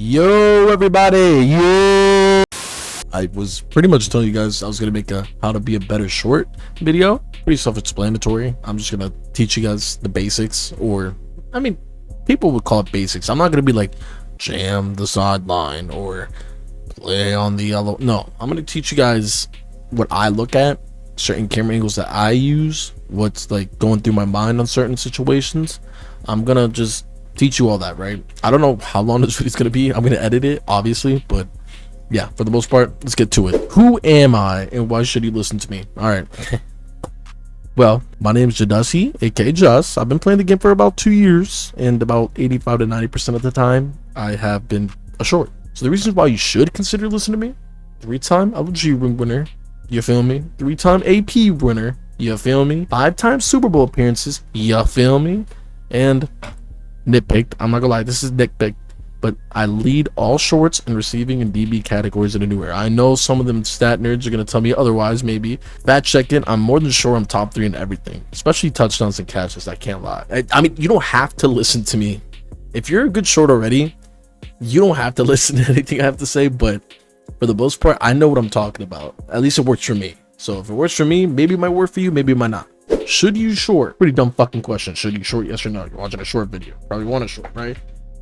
Yo, everybody. Yo. I was pretty much telling you guys I was going to make a how to be a better short video. Pretty self-explanatory. I'm just going to teach you guys the basics, or I mean, people would call it basics. I'm not going to be like jam the sideline or play on the yellow. No, I'm going to teach you guys what I look at, certain camera angles that I use, what's like going through my mind on certain situations. I'm going to just teach you all that, right? I don't know how long this video is going to be. I'm going to edit it, obviously, but yeah, for the most part, let's get to it. Who am I and why should you listen to me? All right. Well, my name is Juss, aka Juss. I've been playing the game for about 2 years, and about 85 to 90% of the time, I have been a short. So the reasons why you should consider listening to me: 3-time LFG ring winner, you feel me? 3-time AP winner, you feel me? 5-time Super Bowl appearances, you feel me? And nitpicked, I'm not gonna lie, this is nitpicked, but I lead all shorts in receiving and DB categories in the new era. I know some of them stat nerds are gonna tell me otherwise, maybe. Fact checking, I'm more than sure I'm top 3 in everything, especially touchdowns and catches. I can't lie. I mean, you don't have to listen to me. If you're a good short already, you don't have to listen to anything I have to say, but for the most part, I know what I'm talking about. At least it works for me. So if it works for me, maybe it might work for you, maybe it might not. Should you short? Pretty dumb fucking question. Should you short? Yes or no? You're watching a short video. Probably want a short, right?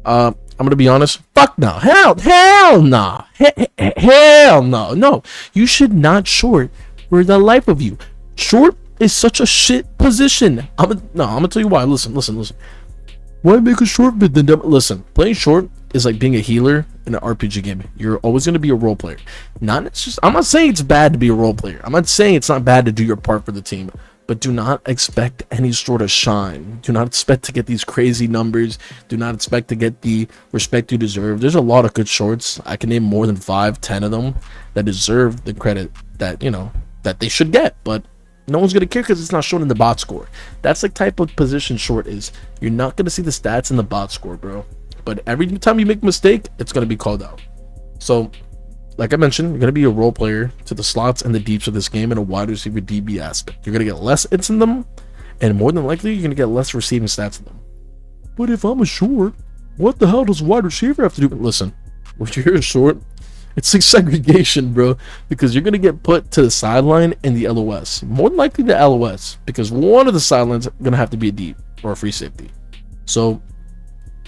I'm gonna be honest. Fuck no. Hell no. Hell no. No, you should not short for the life of you. Short is such a shit position. I'm gonna tell you why. Listen. Why make a short vid then? Listen, playing short is like being a healer in an RPG game. You're always gonna be a role player. I'm not saying it's bad to be a role player. I'm not saying it's not bad to do your part for the team. But do not expect any sort of shine. Do not expect to get these crazy numbers. Do not expect to get the respect you deserve. There's a lot of good shorts. I can name more than 5-10 of them that deserve the credit that, you know, that they should get. But no one's going to care because it's not shown in the bot score. That's the type of position short is. You're not going to see the stats in the bot score, bro. But every time you make a mistake, it's going to be called out. So, like I mentioned, you're going to be a role player to the slots and the deeps of this game in a wide receiver DB aspect. You're going to get less hits in them, and more than likely, you're going to get less receiving stats in them. But if I'm a short, what the hell does a wide receiver have to do? Listen, when you're a short, it's like segregation, bro, because you're going to get put to the sideline in the LOS. More than likely the LOS, because one of the sidelines is going to have to be a deep or a free safety. So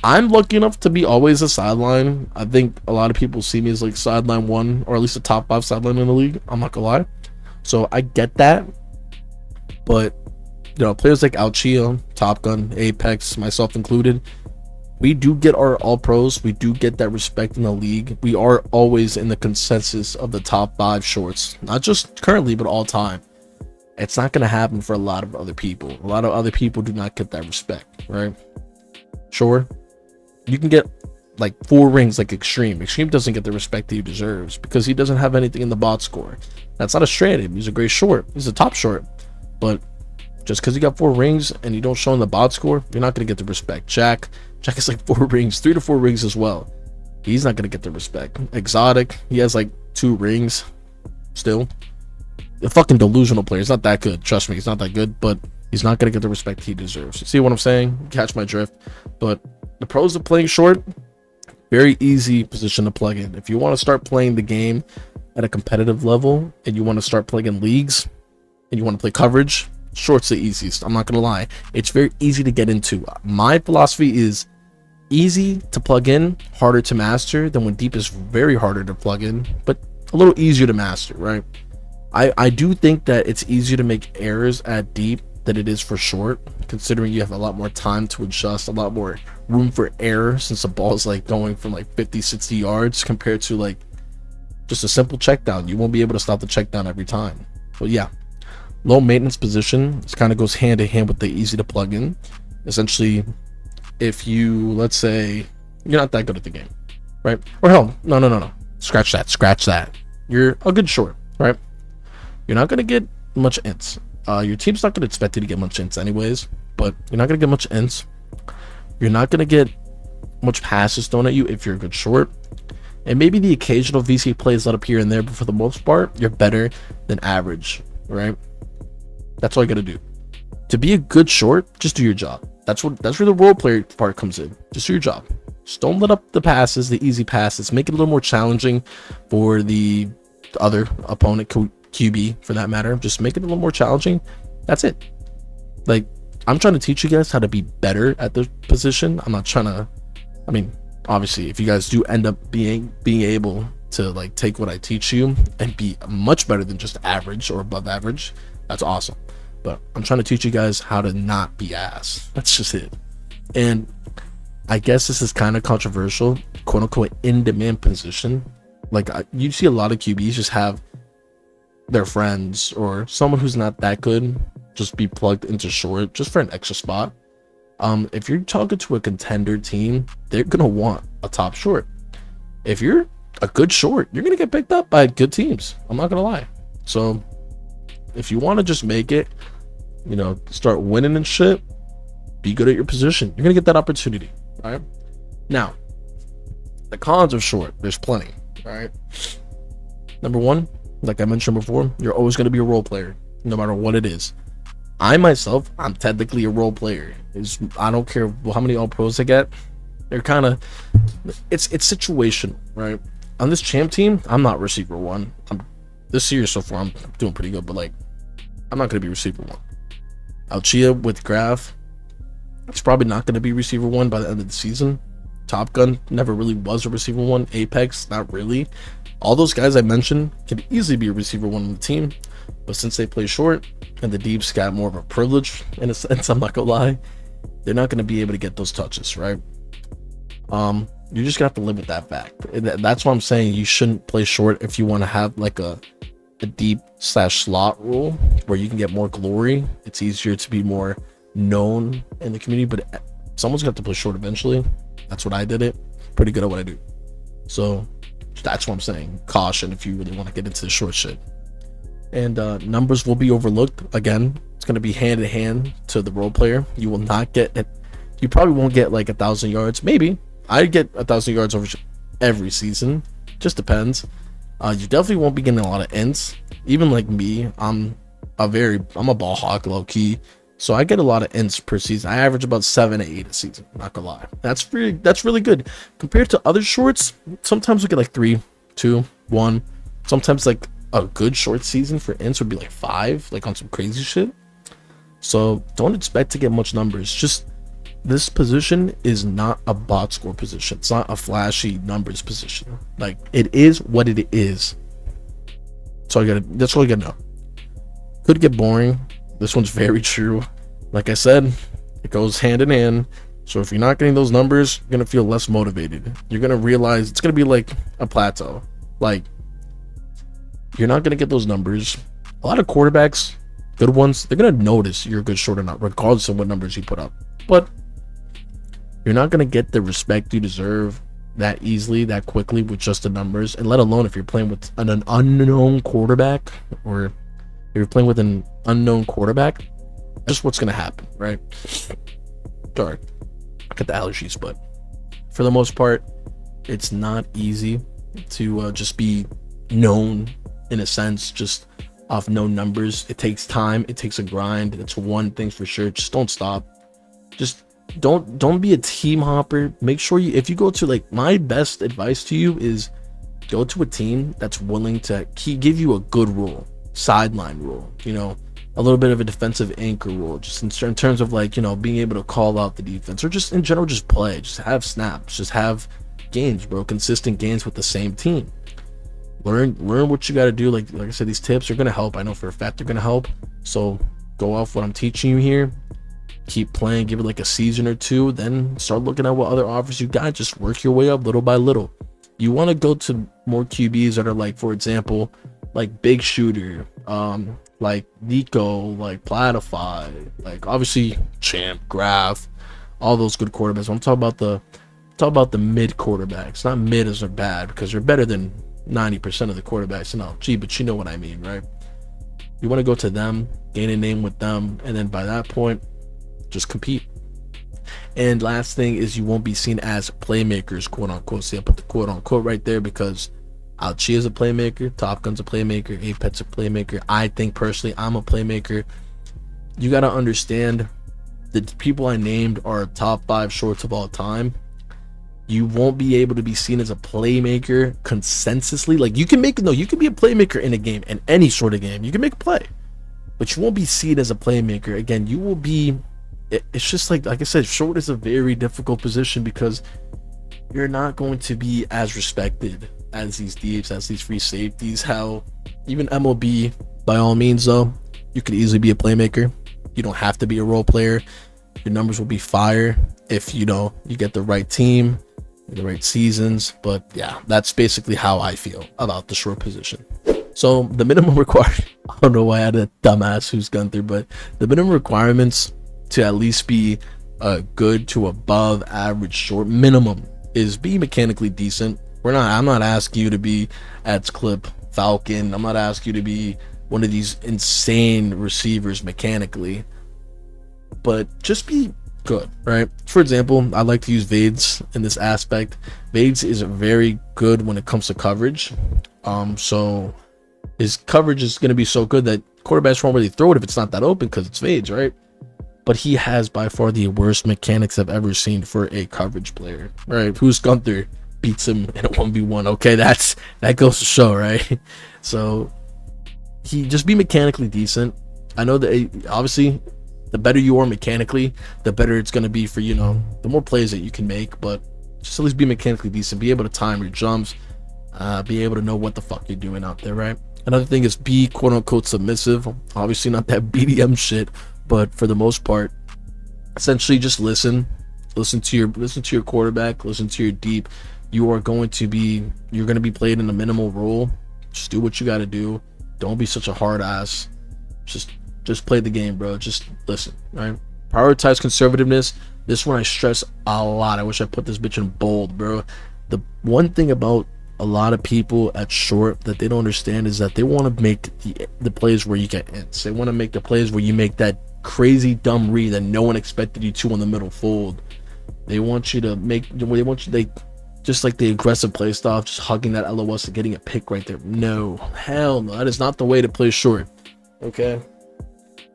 I'm lucky enough to be always a sideline. I think a lot of people see me as like sideline 1, or at least a top 5 sideline in the league. I'm not gonna lie. So I get that. But, you know, players like Alchia, Top Gun, Apex, myself included, we do get our all pros. We do get that respect in the league. We are always in the consensus of the top 5 shorts. Not just currently, but all time. It's not gonna happen for a lot of other people. A lot of other people do not get that respect, right? Sure, you can get like 4 rings like Extreme. Extreme doesn't get the respect that he deserves because he doesn't have anything in the bot score. That's not a stranded. He's a great short. He's a top short. But just because you got 4 rings and you don't show in the bot score, you're not going to get the respect. Jack is like 4 rings, 3 to 4 rings as well. He's not going to get the respect. Exotic, he has like 2 rings still. A fucking delusional player. He's not that good. Trust me, he's not that good, but he's not going to get the respect he deserves. See what I'm saying? Catch my drift. But the pros of playing short, very easy position to plug in. If you want to start playing the game at a competitive level and you want to start playing in leagues and you want to play coverage, short's the easiest. I'm not going to lie. It's very easy to get into. My philosophy is easy to plug in, harder to master. Then when deep is very harder to plug in, but a little easier to master, right? I do think that it's easier to make errors at deep than it is for short, considering you have a lot more time to adjust, a lot more room for error, since the ball is like going from like 50-60 yards compared to like just a simple check down. You won't be able to stop the check down every time. But yeah, low maintenance position, this kind of goes hand in hand with the easy to plug in. Essentially, if you, let's say you're not that good at the game, right? Or hell, no, scratch that. You're a good short, right? You're not going to get much ints. Your team's not going to expect you to get much ints anyways, but you're not going to get much ints. You're not going to get much passes thrown at you if you're a good short. And maybe the occasional VC plays let up here and there, but for the most part, you're better than average, right? That's all you got to do. To be a good short, just do your job. That's where the role player part comes in. Just do your job. Just don't let up the passes, the easy passes. Make it a little more challenging for the other opponent, QB for that matter. Just make it a little more challenging. That's it. Like, I'm trying to teach you guys how to be better at the position. I'm not trying to, I mean, obviously, if you guys do end up being able to like take what I teach you and be much better than just average or above average, that's awesome. But I'm trying to teach you guys how to not be ass. That's just it. And I guess this is kind of controversial, quote unquote, in demand position. Like, you see a lot of QBs just have their friends or someone who's not that good just be plugged into short just for an extra spot. If you're talking to a contender team, they're gonna want a top short. If you're a good short, you're gonna get picked up by good teams. I'm not gonna lie. So if you want to just make it, you know, start winning and shit, be good at your position, you're gonna get that opportunity. All right. Now, the cons of short, there's plenty. All right. Number one, like I mentioned before, you're always gonna be a role player, no matter what it is. I myself, I'm technically a role player. I don't care how many all pros I get. They're kind of, it's situational, right? On this champ team, I'm not receiver one. This year so far, I'm doing pretty good, but like, I'm not going to be receiver one. Alchia with Graph, it's probably not going to be receiver one by the end of the season. Top Gun never really was a receiver one. Apex, not really. All those guys I mentioned can easily be a receiver one on the team, but since they play short and the deeps got more of a privilege in a sense, I'm not gonna lie, they're not gonna be able to get those touches, right? You're just gonna have to live with that fact. That's why I'm saying you shouldn't play short if you want to have like a deep / slot rule where you can get more glory. It's easier to be more known in the community, but someone's gonna have to play short eventually. That's what I did it. Pretty good at what I do. So that's what I'm saying. Caution if you really want to get into the short shit. And numbers will be overlooked. Again, it's going to be hand in hand to the role player. You will not get it. You probably won't get like 1,000 yards. Maybe I get 1,000 yards over every season. Just depends. You definitely won't be getting a lot of ints. Even like me, I'm a ball hawk low key. So I get a lot of ints per season. I average about 7 to 8 a season. Not gonna lie. That's really good compared to other shorts. Sometimes we get like 3, 2, 1. Sometimes like a good short season for ints would be like 5, like on some crazy shit. So don't expect to get much numbers. Just this position is not a box score position. It's not a flashy numbers position. Like, it is what it is. So that's all you gotta know. Could get boring. This one's very true. Like I said, it goes hand in hand. So if you're not getting those numbers, you're gonna feel less motivated. You're gonna realize it's gonna be like a plateau. Like, you're not gonna get those numbers. A lot of quarterbacks, good ones, they're gonna notice you're a good short or not, regardless of what numbers you put up. But you're not gonna get the respect you deserve that easily, that quickly with just the numbers. And let alone if you're playing with an unknown quarterback, or if you're playing with an unknown quarterback, just what's gonna happen, right? Sorry, I got the allergies, but for the most part, it's not easy to just be known in a sense, just off known numbers. It takes time, it takes a grind. It's one thing for sure. Just don't stop. Just don't be a team hopper. Make sure if you go to, like, my best advice to you is go to a team that's willing to give you a good rule, sideline rule, you know, a little bit of a defensive anchor rule, just in certain terms of, like, you know, being able to call out the defense, or just in general, just play, just have snaps, just have games, bro, consistent games with the same team. Learn what you got to do. Like I said, these tips are going to help. I know for a fact they're going to help. So go off what I'm teaching you here. Keep playing, give it like a season or two, then start looking at what other offers you got. Just work your way up little by little. You want to go to more QBs that are, like, for example, like Big Shooter, like Nico, like Platify, like obviously Champ, Graph, all those good quarterbacks. I'm talking about the mid quarterbacks. Not mid as they're bad, because they're better than 90% of the quarterbacks in LFG, but you know what I mean, right? You want to go to them, gain a name with them, and then by that point, just compete. And last thing is, you won't be seen as playmakers, quote unquote. See, I put the quote unquote right there because Alchia is a playmaker, Top Gun's a playmaker, Apex a playmaker. I think personally I'm a playmaker. You got to understand the people I named are top 5 shorts of all time. You won't be able to be seen as a playmaker consensusly. Like you can be a playmaker in a game, in any sort of game. You can make a play, but you won't be seen as a playmaker. Again, you will be. It's just like I said, short is a very difficult position because you're not going to be as respected as these deeps, as these free safeties. How even MLB, by all means, though, you could easily be a playmaker. You don't have to be a role player. Your numbers will be fire if you get the right team, the right seasons. But yeah, that's basically how I feel about the short position. So the minimum required, I don't know why I had a dumbass who's Gunther, but the minimum requirements to at least be a good to above average short minimum is be mechanically decent. I'm not asking you to be at clip Falcon. I'm not asking you to be one of these insane receivers mechanically, but just be good, right? For example, I like to use Vades in this aspect. Vades is very good when it comes to coverage. So his coverage is going to be so good that quarterbacks won't really throw it if it's not that open because it's Vades, right? But he has by far the worst mechanics I've ever seen for a coverage player, right? Who's Gunther beats him in a 1v1. Okay, that goes to show, right? So he just be mechanically decent. I know that obviously the better you are mechanically, the better it's going to be for, the more plays that you can make, but just at least be mechanically decent, be able to time your jumps, be able to know what the fuck you're doing out there, right? Another thing is be quote unquote submissive. Obviously not that BDM shit, but for the most part, essentially just listen to your quarterback, listen to your deep. You're going to be played in a minimal role. Just do what you got to do. Don't be such a hard ass. Just play the game, bro. Just listen, right? Prioritize conservativeness. This one I stress a lot. I wish I put this bitch in bold, bro. The one thing about a lot of people at short that they don't understand is that they want to make the plays where you get ends. They want to make the plays where you make that crazy dumb read that no one expected you to on the middle fold. They want you just like the aggressive play style, just hugging that LOS and getting a pick right there. No, hell no. That is not the way to play short. Okay.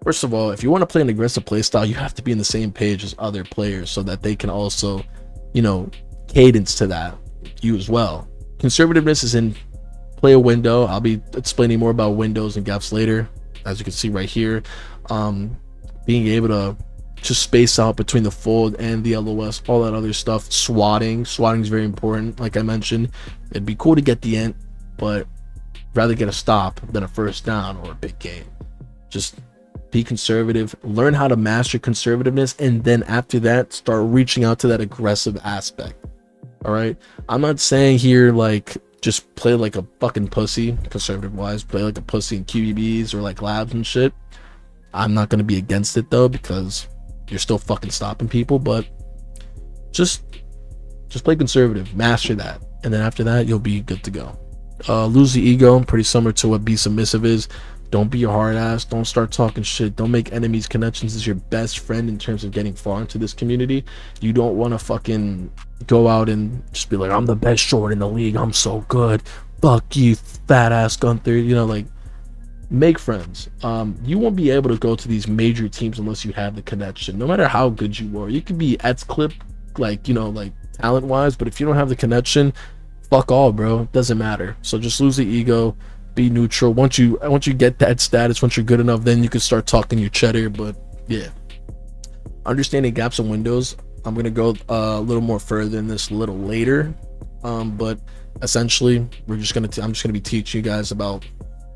First of all, if you want to play an aggressive play style, you have to be in the same page as other players so that they can also, cadence to that. You as well. Conservativeness is in play a window. I'll be explaining more about windows and gaps later, as you can see right here. Being able to just space out between the fold and the LOS, all that other stuff. Swatting is very important. Like I mentioned, it'd be cool to get the int, but rather get a stop than a first down or a big gain. Just be conservative, learn how to master conservativeness, and then after that start reaching out to that aggressive aspect. All right, I'm not saying here like just play like a fucking pussy, conservative wise, play like a pussy in QBBs or like labs and shit. I'm not gonna be against it though, because you're still fucking stopping people, but just play conservative, master that, and then after that you'll be good to go. Lose the ego, pretty similar to what be submissive is. Don't be a hard ass. Don't start talking shit. Don't make enemies. Connections is your best friend in terms of getting far into this community. You don't want to fucking go out and just be like, I'm the best short in the league. I'm so good. Fuck you, fat ass Gunther. like make friends. You won't be able to go to these major teams unless you have the connection. No matter how good you are, you could be at clip, like talent wise, but if you don't have the connection, fuck all, bro. It doesn't matter. So just lose the ego. Be neutral. Once you get that status, once you're good enough, then you can start talking your cheddar. But yeah, understanding gaps and windows, I'm gonna go a little more further in this a little later, but essentially I'm just gonna be teaching you guys about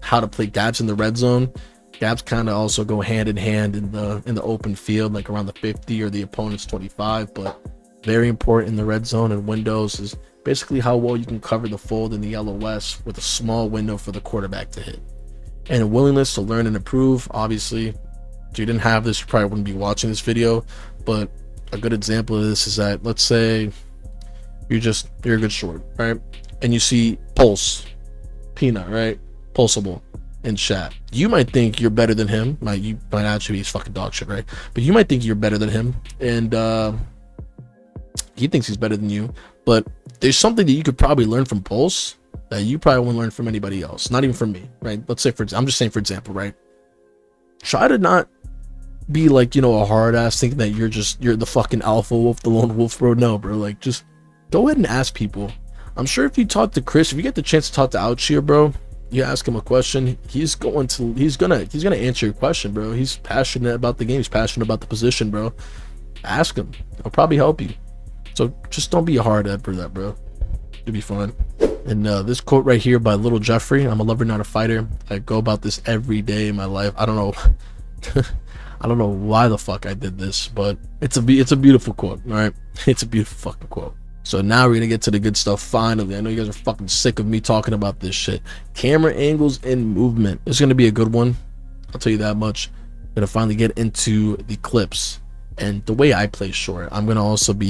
how to play gaps in the red zone. Gaps kind of also go hand in hand in the open field, like around the 50 or the opponent's 25, but very important in the red zone. And windows is basically how well you can cover the fold in the LOS with a small window for the quarterback to hit. And a willingness to learn and improve. Obviously, if you didn't have this, you probably wouldn't be watching this video, but a good example of this is that, let's say you're a good short, right? And you see Pulse, Peanut, right? Pulsable in chat. You might think you're better than him. You might actually be his fucking dog shit, right? But you might think you're better than him, and he thinks he's better than you. But there's something that you could probably learn from Pulse that you probably won't learn from anybody else. Not even from me, right? Let's say I'm just saying, for example, right? Try to not be like, a hard ass thinking that you're the fucking alpha wolf, the lone wolf, bro. No, bro. Like, just go ahead and ask people. I'm sure if you talk to Chris, if you get the chance to talk to Ouchia, bro, you ask him a question, he's gonna answer your question, bro. He's passionate about the game, he's passionate about the position, bro. Ask him, he'll probably help you. So just don't be a hard head for that, bro. It'll be fun. And this quote right here by Little Jeffrey: I'm a lover, not a fighter. I go about this every day in my life. I don't know I don't know why the fuck I did this, but it's a beautiful quote. All right, it's a beautiful fucking quote. So now we're gonna get to the good stuff finally. I know you guys are fucking sick of me talking about this shit. Camera angles and movement. It's gonna be a good one, I'll tell you that much. I'm gonna finally get into the clips and the way I play short. I'm gonna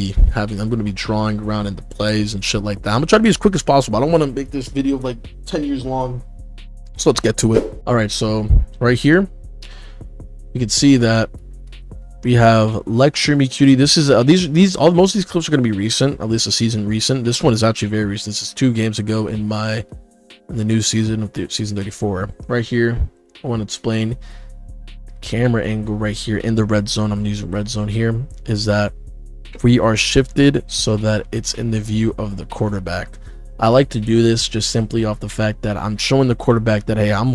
be drawing around into plays and shit like that. I'm gonna try to be as quick as possible. I don't want to make this video like 10 years long, so let's get to it. All right, so right here you can see that we have Lecture Me Cutie. This is most of these clips are going to be recent, at least a season recent. This one is actually very recent. This is 2 games ago in the new season of season 34. Right here, I want to explain camera angle right here in the red zone. I'm using red zone here. Is that we are shifted so that it's in the view of the quarterback. I like to do this just simply off the fact that I'm showing the quarterback that, hey, I'm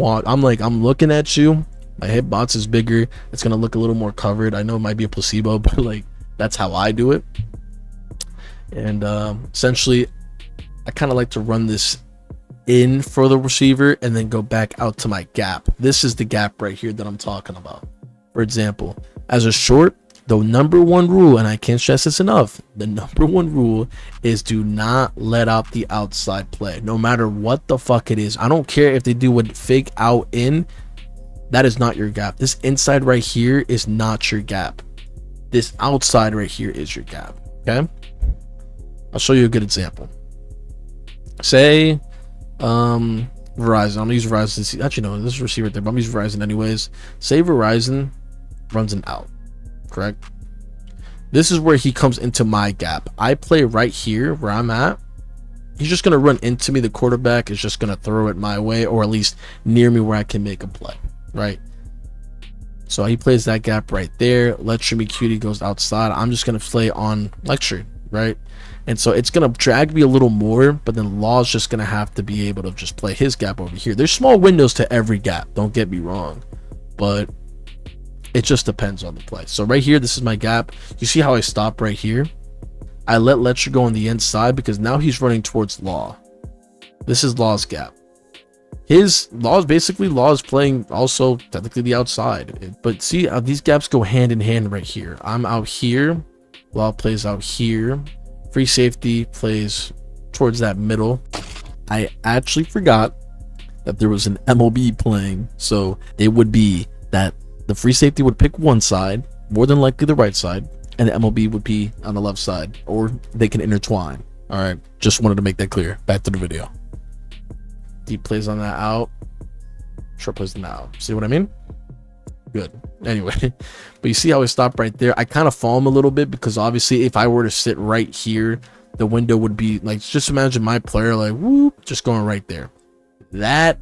looking at you. My hitbox is bigger. It's gonna look a little more covered. I know it might be a placebo, but like that's how I do it. And essentially, I kind of like to run this in for the receiver and then go back out to my gap. This is the gap right here that I'm talking about. For example, as a short, the number one rule, and I can't stress this enough, the number one rule is do not let out the outside play, no matter what the fuck it is. I don't care if they do a fake out in. That is not your gap. This inside right here is not your gap. This outside right here is your gap. Okay, I'll show you a good example. Say Verizon. I'm gonna use Verizon. Actually, no, this is receiver right there, but I'm using Verizon anyways. Say Verizon runs an out, correct? This is where he comes into my gap. I play right here where I'm at. He's just gonna run into me. The quarterback is just gonna throw it my way, or at least near me where I can make a play. Right, so he plays that gap right there. Lecture Me Cutie goes outside. I'm just gonna play on lecture, right? And so it's gonna drag me a little more, but then Law's just gonna have to be able to just play his gap over here. There's small windows to every gap, don't get me wrong, but it just depends on the play. So right here, this is my gap. You see how I stop right here? I let Lecture go on the inside because now he's running towards Law. This is Law's gap. Law is playing also technically the outside, but see how these gaps go hand in hand right here. I'm out here, Law plays out here, free safety plays towards that middle. I actually forgot that there was an MLB playing, so it would be that the free safety would pick one side, more than likely the right side, and the MLB would be on the left side, or they can intertwine. All right, just wanted to make that clear. Back to the video. Deep plays on that out, short plays on that out. See what I mean? Good. Anyway, but you see how I stopped right there? I kind of fall him a little bit because obviously if I were to sit right here, the window would be like, just imagine my player like whoop, just going right there. That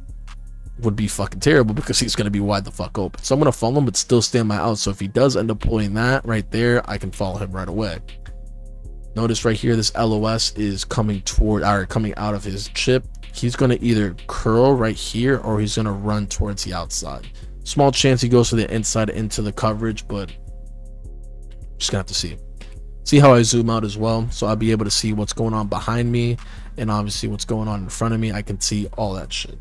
would be fucking terrible because he's going to be wide the fuck open. So I'm going to follow him but still stay on my out. So if he does end up pulling that right there, I can follow him right away. Notice right here, this LOS is coming out of his chip. He's going to either curl right here or he's going to run towards the outside. Small chance he goes to the inside into the coverage, but just gonna have to see how I zoom out as well, so I'll be able to see what's going on behind me and obviously what's going on in front of me. I can see all that shit.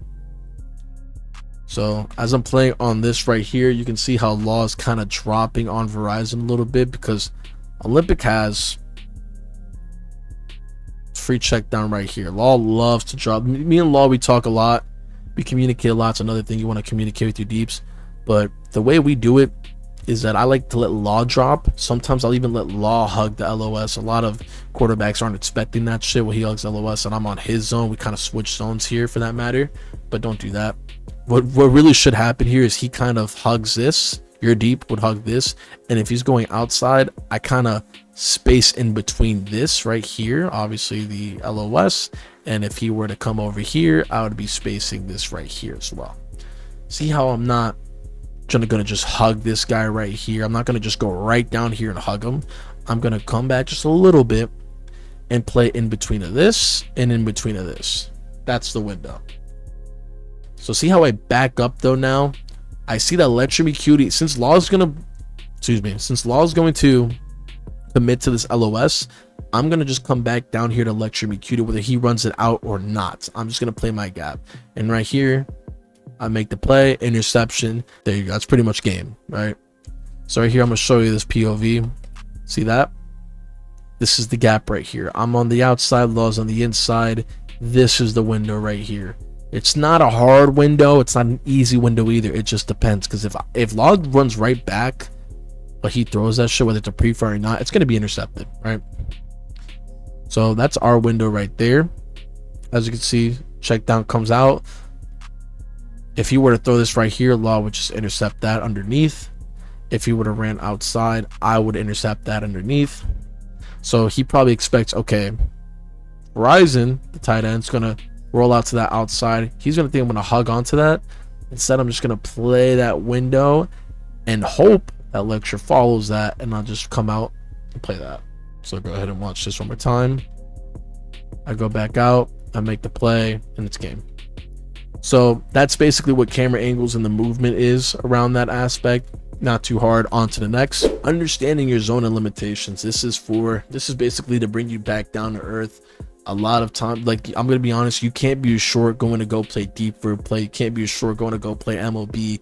So as I'm playing on this right here, you can see how Law is kind of dropping on Verizon a little bit because Olympic has free check down right here. Law loves to drop. Me and Law, we talk a lot, we communicate a lot. It's another thing you want to communicate with your deeps, but the way we do it is that I like to let Law drop. Sometimes I'll even let Law hug the LOS. A lot of quarterbacks aren't expecting that shit when he hugs LOS and I'm on his zone. We kind of switch zones here for that matter, but don't do that. What really should happen here is he kind of hugs this. Your deep would hug this, and if he's going outside, I kind of space in between this right here, obviously the LOS, and if he were to come over here, I would be spacing this right here as well. See how I'm not gonna just hug this guy right here. I'm not gonna just go right down here and hug him. I'm gonna come back just a little bit and play in between of this and in between of this. That's the window. So see how I back up though now? I see that electrocutie, since Law is going to commit to this LOS, I'm going to just come back down here to electrocute whether he runs it out or not. I'm just going to play my gap. And right here, I make the play, interception. There you go. That's pretty much game, right? So right here, I'm going to show you this POV. See that? This is the gap right here. I'm on the outside, Law's on the inside. This is the window right here. It's not a hard window. It's not an easy window either. It just depends. Because if Law runs right back, but he throws that shit, whether it's a pre-fire or not, it's going to be intercepted, right? So that's our window right there. As you can see, check down comes out. If he were to throw this right here, Law would just intercept that underneath. If he would have ran outside, I would intercept that underneath. So he probably expects, okay, Horizon, the tight end's going to roll out to that outside. He's going to think I'm going to hug onto that. Instead, I'm just going to play that window and hope that Lecture follows that, and I'll just come out and play that. So go ahead and watch this one more time. I go back out, I make the play, and it's game. So that's basically what camera angles and the movement is around that aspect. Not too hard. On to the next. Understanding your zone and limitations. This is basically to bring you back down to earth. A lot of time, like, I'm gonna be honest, you can't be short going to go play deep for play. You can't be short going to go play MLB.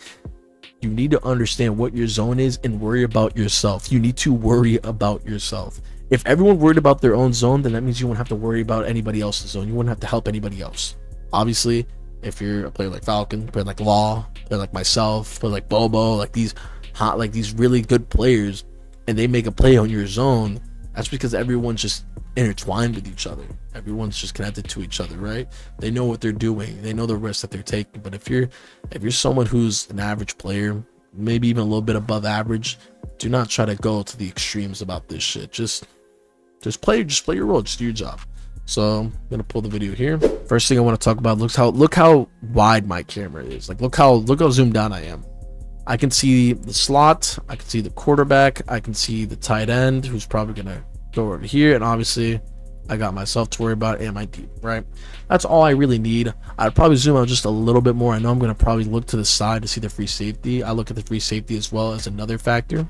You need to understand what your zone is and worry about yourself. You need to worry about yourself. If everyone worried about their own zone, then that means you won't have to worry about anybody else's zone. You wouldn't have to help anybody else. Obviously, if you're a player like Falcon, player like Law, player like myself, player like Bobo, like these really good players, and they make a play on your zone, that's because everyone's just intertwined with each other. Everyone's just connected to each other, right? They know what they're doing. They know the risks that they're taking. But if you're someone who's an average player, maybe even a little bit above average, do not try to go to the extremes about this shit. Just play your role. Just do your job. So I'm gonna pull the video here. First thing I want to talk about, look how wide my camera is. Like look how zoomed down I am. I can see the slot, I can see the quarterback, I can see the tight end who's probably gonna go over here, and obviously I got myself to worry about and my deep, right? That's all I really need. I'd probably zoom out just a little bit more. I know I'm gonna probably look to the side to see the free safety. I look at the free safety as well as another factor.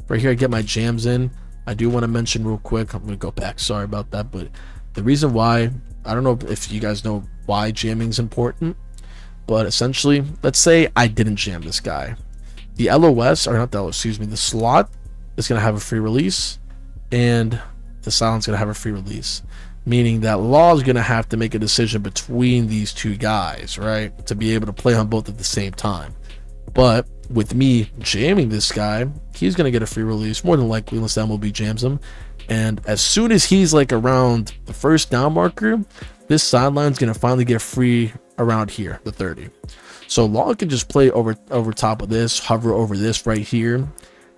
Right here I get my jams in. I do want to mention real quick, I'm gonna go back, sorry about that, but the reason why, I don't know if you guys know why jamming is important, but essentially, let's say I didn't jam this guy. The LOS, or not the LOS, excuse me, the slot is going to have a free release, and the silent's going to have a free release. Meaning that Law is going to have to make a decision between these two guys, right? To be able to play on both at the same time. But with me jamming this guy, he's going to get a free release, more than likely, unless the MLB jams him. And as soon as he's like around the first down marker, this sideline's going to finally get free around here, the 30. So Law can just play over top of this, hover over this right here,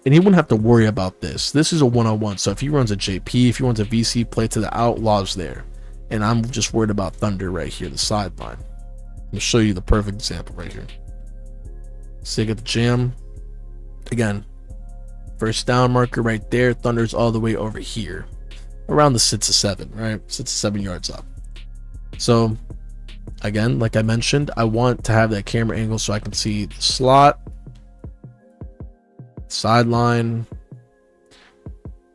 and he wouldn't have to worry about this. This is a one-on-one. So if he runs a JP, if he runs a VC play to the out, Law's there. And I'm just worried about Thunder right here, the sideline. I'm going to show you the perfect example right here. So you get the jam. Again, first down marker right there. Thunder's all the way over here, around the 6 to 7, right? 6 to 7 yards up. So again, like I mentioned, I want to have that camera angle so I can see the slot, sideline.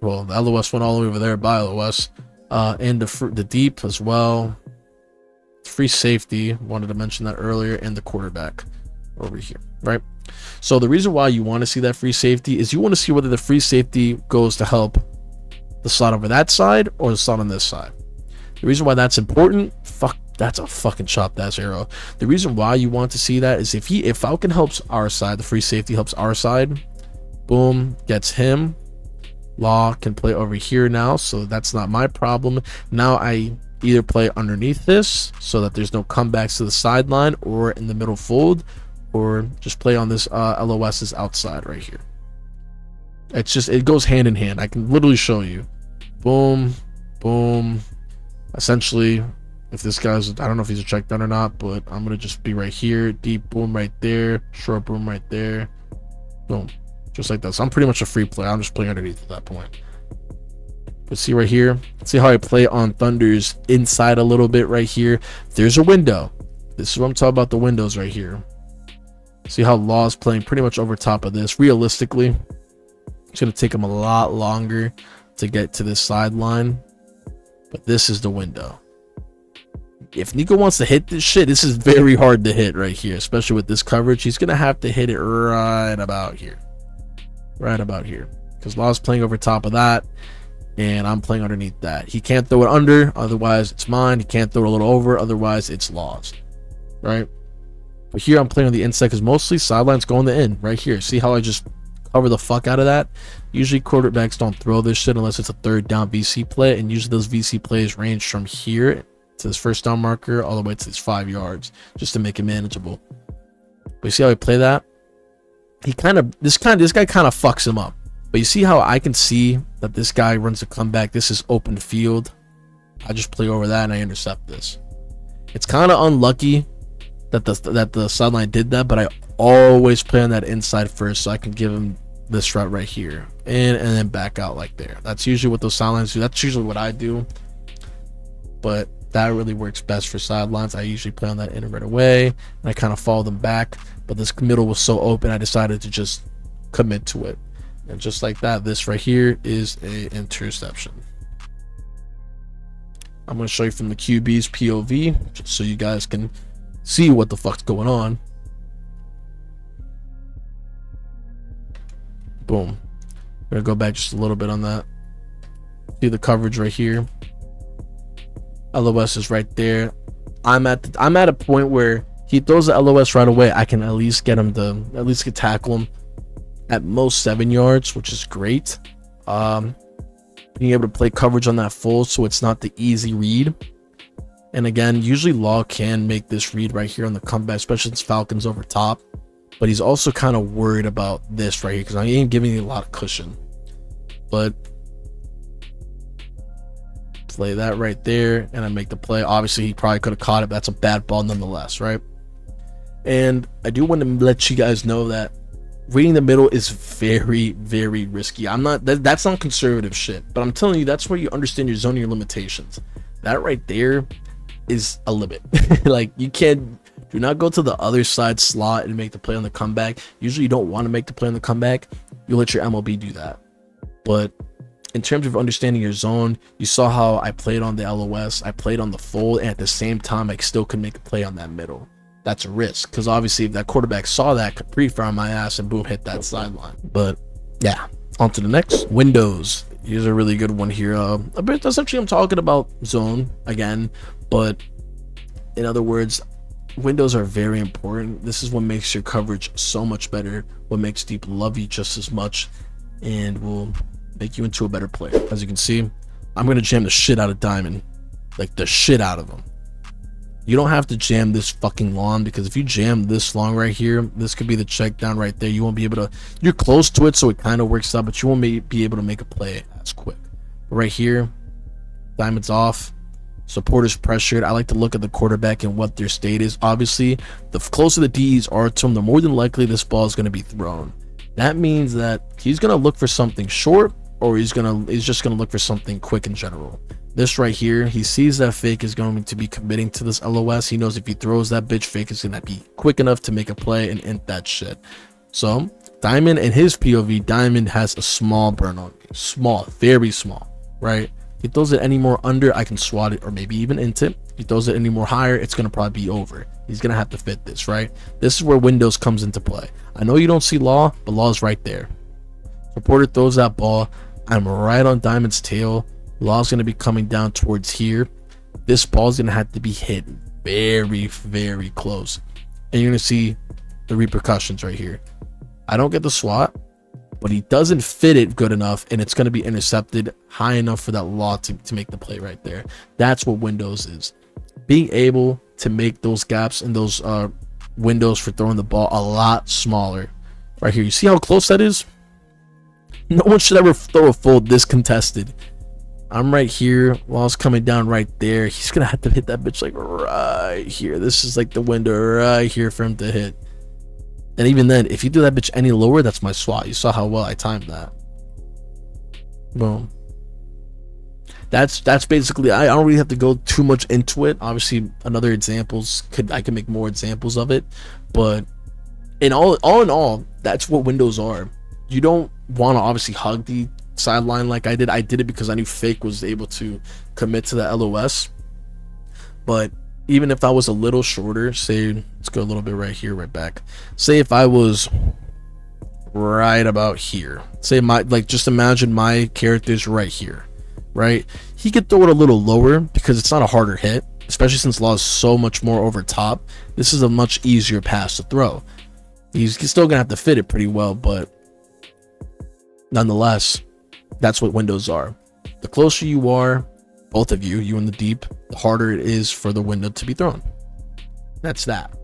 Well, the LOS went all the way over there by LOS, and the deep as well. Free safety, wanted to mention that earlier, and the quarterback over here, right? So the reason why you want to see that free safety is you want to see whether the free safety goes to help the slot over that side or the slot on this side. The reason why that's important, that's a fucking chopped ass arrow. The reason why you want to see that is if Falcon helps our side, the free safety helps our side, boom, gets him. Law can play over here now, so that's not my problem. Now I either play underneath this so that there's no comebacks to the sideline or in the middle fold, or just play on this LOS's outside right here. It goes hand in hand. I can literally show you. Boom, boom. Essentially, if this guy's, I don't know if he's a check down or not, but I'm gonna just be right here, deep boom right there, short boom right there, boom, just like that. So I'm pretty much a free play. I'm just playing underneath at that point. But see right here, see how I play on Thunder's inside a little bit right here. There's a window. This is what I'm talking about, the windows right here. See how Law's playing pretty much over top of this. Realistically, it's going to take him a lot longer to get to this sideline. But this is the window. If Nico wants to hit this shit, this is very hard to hit right here, especially with this coverage. He's going to have to hit it right about here. Right about here. Because Law's playing over top of that, and I'm playing underneath that. He can't throw it under, otherwise it's mine. He can't throw it a little over, otherwise it's Law's. Right? But here I'm playing on the inside because mostly sidelines go on the end. Right here. See how I just cover the fuck out of that? Usually quarterbacks don't throw this shit unless it's a third down VC play, and usually those VC plays range from here to this first down marker all the way to this 5 yards just to make it manageable. But you see how I play that? This guy kind of fucks him up. But you see how I can see that this guy runs a comeback. This is open field. I just play over that and I intercept this. It's kind of unlucky that the sideline did that, but I always play on that inside first so I can give him this route right here and then back out like there. That's usually what those sidelines do. That's usually what I do, but that really works best for sidelines. I usually play on that in right away and I kind of follow them back, but this middle was so open I decided to just commit to it. And just like that, this right here is a interception. I'm going to show you from the QB's POV just so you guys can see what the fuck's going on. Boom. I'm going to go back just a little bit on that. See the coverage right here. LOS is right there. I'm at a point where he throws the LOS right away. I can at least get him to tackle him at most 7 yards, which is great. Being able to play coverage on that full so it's not the easy read. And again, usually Law can make this read right here on the comeback, especially since Falcons over top. But he's also kind of worried about this right here because I ain't giving you a lot of cushion. But play that right there and I make the play. Obviously, he probably could have caught it, but that's a bad ball nonetheless, right? And I do want to let you guys know that reading the middle is very, very risky. That's not conservative shit, but I'm telling you, that's where you understand your zone and your limitations. That right there is a limit. Like, you can't, do not go to the other side slot and make the play on the comeback. Usually you don't want to make the play on the comeback. You let your MLB do that. But in terms of understanding your zone, you saw how I played on the LOS, I played on the fold, and at the same time I still could make a play on that middle. That's a risk, because obviously if that quarterback saw that, could pre-fire on my ass and boom, hit that sideline. But yeah, on to the next. Windows. Here's a really good one here. Essentially I'm talking about zone again, but in other words, windows are very important. This is what makes your coverage so much better, what makes deep love you just as much, and will make you into a better player. As you can see, I'm going to jam the shit out of Diamond, like the shit out of him. You don't have to jam this fucking long, because if you jam this long right here, this could be the check down right there. You won't be able to, you're close to it, so it kind of works out, but you won't be able to make a play as quick. But right here, Diamond's off, supporters pressured. I like to look at the quarterback and what their state is. Obviously, the closer the DEs are to him, the more than likely this ball is going to be thrown. That means that he's going to look for something short, or he's just going to look for something quick in general. This right here, he sees that fake is going to be committing to this LOS. He knows if he throws that bitch, fake is going to be quick enough to make a play and end that shit. So Diamond, in his POV, Diamond has a small burn on me. Small, very small, right? If he throws it any more under, I can swat it or maybe even into it. If he throws it any more higher, it's going to probably be over. He's going to have to fit this, right? This is where Windows comes into play. I know you don't see Law, but Law's right there. Supporter throws that ball. I'm right on Diamond's tail. Law's going to be coming down towards here. This ball's going to have to be hit very, very close. And you're going to see the repercussions right here. I don't get the swat, but he doesn't fit it good enough, and it's going to be intercepted high enough for that Law to make the play right there. That's what Windows is. Being able to make those gaps and those windows for throwing the ball a lot smaller. Right here, you see how close that is? No one should ever throw a full this contested. I'm right here. Law's coming down right there. He's going to have to hit that bitch like right here. This is like the window right here for him to hit. And even then, if you do that bitch any lower, that's my swat. You saw how well I timed that. Boom. That's basically, I don't really have to go too much into it. Obviously, another examples I can make more examples of it, but all in all, that's what windows are. You don't want to obviously hug the sideline like I did. I did it because I knew Fake was able to commit to the LOS. But even if I was a little shorter, say, let's go a little bit right here, right back. Say if I was right about here, say just imagine my character's right here, right? He could throw it a little lower because it's not a harder hit, especially since Law is so much more over top. This is a much easier pass to throw. He's still gonna have to fit it pretty well, but nonetheless, that's what windows are. The closer you are, both of you, you and the deep, the harder it is for the window to be thrown. That's that.